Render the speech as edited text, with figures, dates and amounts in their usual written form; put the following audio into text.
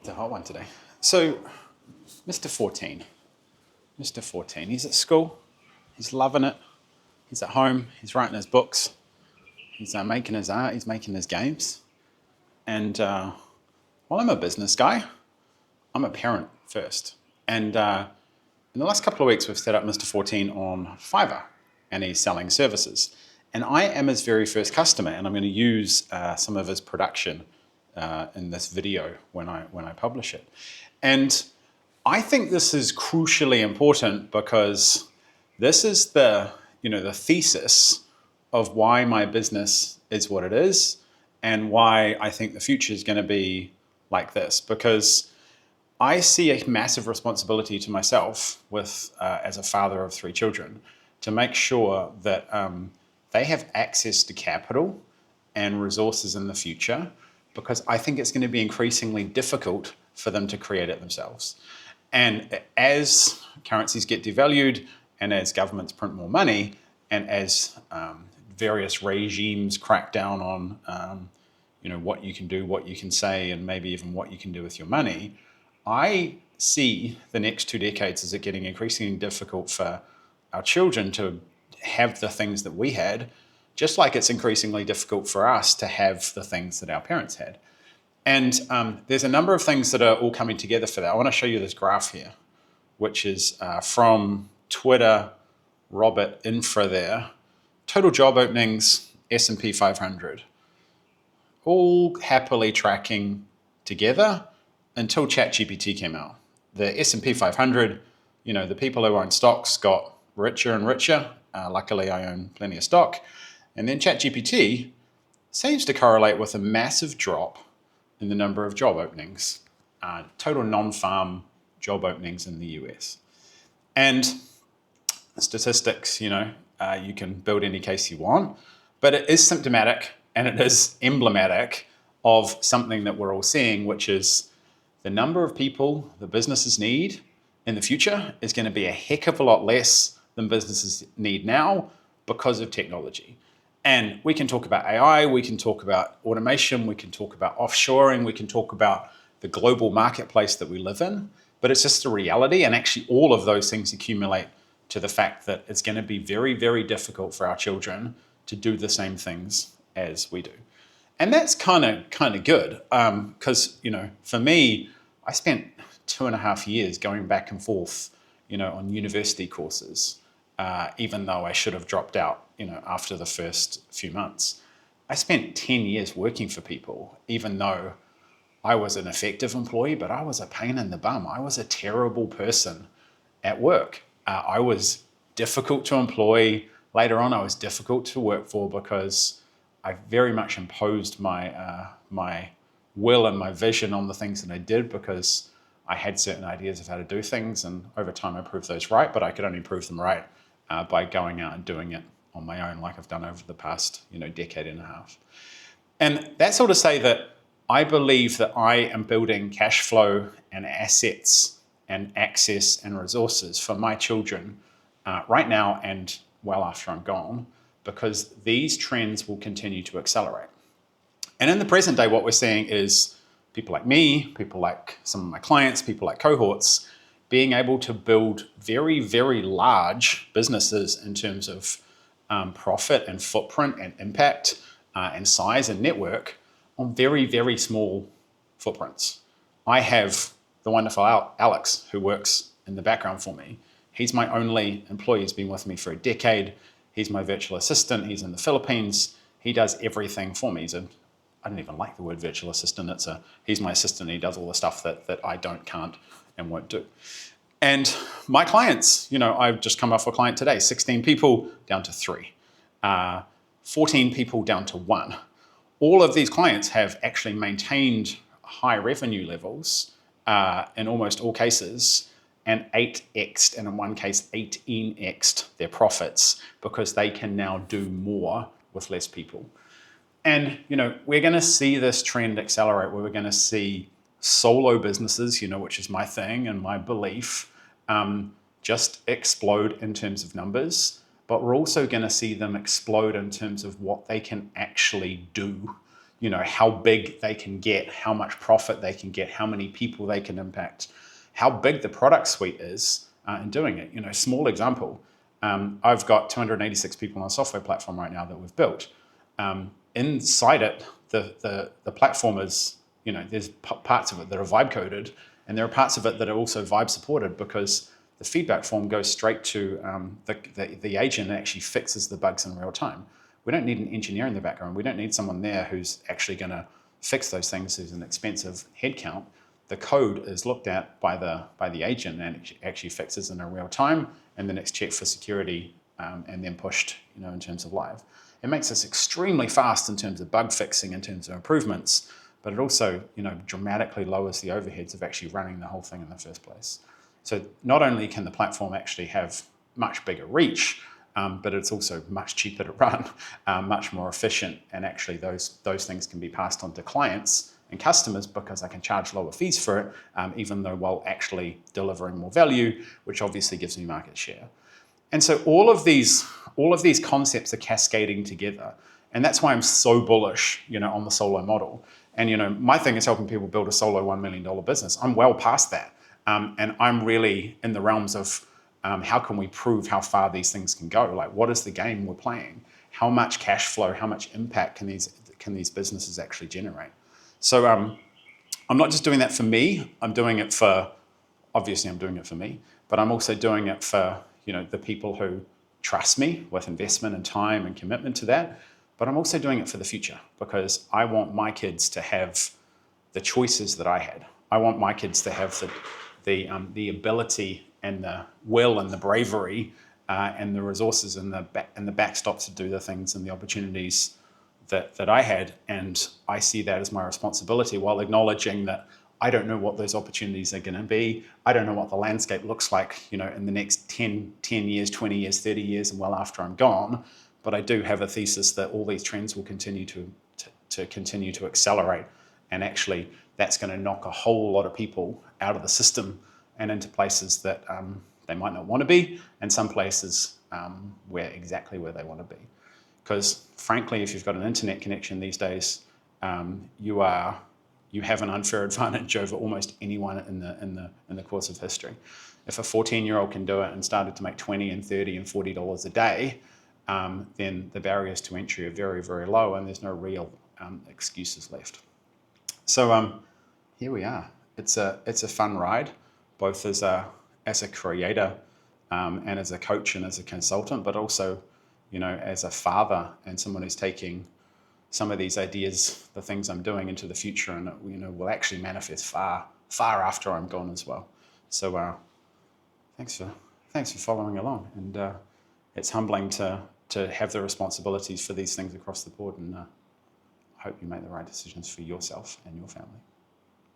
It's a hot one today. So, Mr. 14. Mr. 14. He's at school. He's loving it. He's at home. He's writing his books. He's making his art. He's making his games. And while I'm a business guy, I'm a parent first. And in the last couple of weeks, we've set up Mr. 14 on Fiverr, and he's selling services. And I am his very first customer, and I'm going to use some of his production in this video when I publish it. And I think this is crucially important because this is the thesis of why my business is what it is and why I think the future is going to be like this. Because I see a massive responsibility to myself as a father of 3 children to make sure that they have access to capital and resources in the future, because I think it's going to be increasingly difficult for them to create it themselves. And as currencies get devalued and as governments print more money and as various regimes crack down on what you can do, what you can say, and maybe even what you can do with your money, I see the next 2 decades as it getting increasingly difficult for our children to have the things that we had, just like it's increasingly difficult for us to have the things that our parents had. And there's a number of things that are all coming together for that. I want to show you this graph here, which is from Twitter, Robert Infra there. Total job openings, S&P 500, all happily tracking together until ChatGPT came out. The S&P 500, the people who own stocks got richer and richer. Luckily, I own plenty of stock. And then ChatGPT seems to correlate with a massive drop in the number of job openings, total non-farm job openings in the US. And statistics, you can build any case you want, but it is symptomatic and it is emblematic of something that we're all seeing, which is the number of people the businesses need in the future is going to be a heck of a lot less than businesses need now because of technology. And we can talk about AI, we can talk about automation, we can talk about offshoring, we can talk about the global marketplace that we live in, but it's just a reality. And actually all of those things accumulate to the fact that it's going to be very, very difficult for our children to do the same things as we do. And that's kind of good because, for me, I spent 2.5 years going back and forth, on university courses, even though I should have dropped out, after the first few months. I spent 10 years working for people, even though I was an effective employee, but I was a pain in the bum. I was a terrible person at work. I was difficult to employ. Later on, I was difficult to work for because I very much imposed my will and my vision on the things that I did because I had certain ideas of how to do things, and over time I proved those right, but I could only prove them right by going out and doing it on my own, like I've done over the past, decade and a half. And that's all to say that I believe that I am building cash flow and assets and access and resources for my children right now and well after I'm gone, because these trends will continue to accelerate. And in the present day, what we're seeing is people like me, people like some of my clients, people like cohorts, being able to build very, very large businesses in terms of profit and footprint and impact and size and network on very, very small footprints. I have the wonderful Alex, who works in the background for me. He's my only employee. He's been with me for a decade. He's my virtual assistant. He's in the Philippines. He does everything for me. I don't even like the word virtual assistant. He's my assistant. He does all the stuff that I can't, and won't do. And my clients, I've just come off a client today, 16 people down to 3, 14 people down to 1. All of these clients have actually maintained high revenue levels in almost all cases, and 8x'd, and in one case 18x'd their profits because they can now do more with less people. And, we're going to see this trend accelerate where we're going to see solo businesses, which is my thing and my belief, just explode in terms of numbers. But we're also going to see them explode in terms of what they can actually do how big they can get, how much profit they can get, how many people they can impact, how big the product suite is in doing it. Small example, I've got 286 people on a software platform right now that we've built. Inside it, the platform is, there's parts of it that are vibe coded, and there are parts of it that are also vibe supported, because the feedback form goes straight to the agent and actually fixes the bugs in real time. We don't need an engineer in the background. We don't need someone there who's actually going to fix those things who's an expensive headcount. The code is looked at by the agent and it actually fixes in a real time, and then it's checked for security and then pushed in terms of live. It makes us extremely fast in terms of bug fixing, in terms of improvements, but it also dramatically lowers the overheads of actually running the whole thing in the first place. So not only can the platform actually have much bigger reach, but it's also much cheaper to run, much more efficient, and actually those things can be passed on to clients and customers because I can charge lower fees for it, even though while actually delivering more value, which obviously gives me market share. And so all of these concepts are cascading together, and that's why I'm so bullish, on the solo model. And my thing is helping people build a solo $1 million business. I'm well past that, and I'm really in the realms of how can we prove how far these things can go? Like, what is the game we're playing? How much cash flow, how much impact can these businesses actually generate? So I'm not just doing that for me. Obviously I'm doing it for me, but I'm also doing it for the people who trust me with investment and time and commitment to that. But I'm also doing it for the future, because I want my kids to have the choices that I had. I want my kids to have the ability and the will and the bravery and the resources and the backstops to do the things and the opportunities that I had. And I see that as my responsibility, while acknowledging that I don't know what those opportunities are going to be. I don't know what the landscape looks like, in the next 10 years, 20 years, 30 years, and well after I'm gone. But I do have a thesis that all these trends will continue to accelerate. And actually, that's going to knock a whole lot of people out of the system and into places that they might not want to be, and some places exactly where they want to be. Because frankly, if you've got an internet connection these days, you have an unfair advantage over almost anyone in the course of history. If a 14-year-old can do it and started to make $20 and $30 and $40 a day, then the barriers to entry are very, very low, and there's no real excuses left. So here we are. It's a fun ride, both as a creator and as a coach and as a consultant, but also as a father and someone who's taking some of these ideas, the things I'm doing, into the future, and will actually manifest far after I'm gone as well. So thanks for following along, and it's humbling to have the responsibilities for these things across the board, and I hope you make the right decisions for yourself and your family.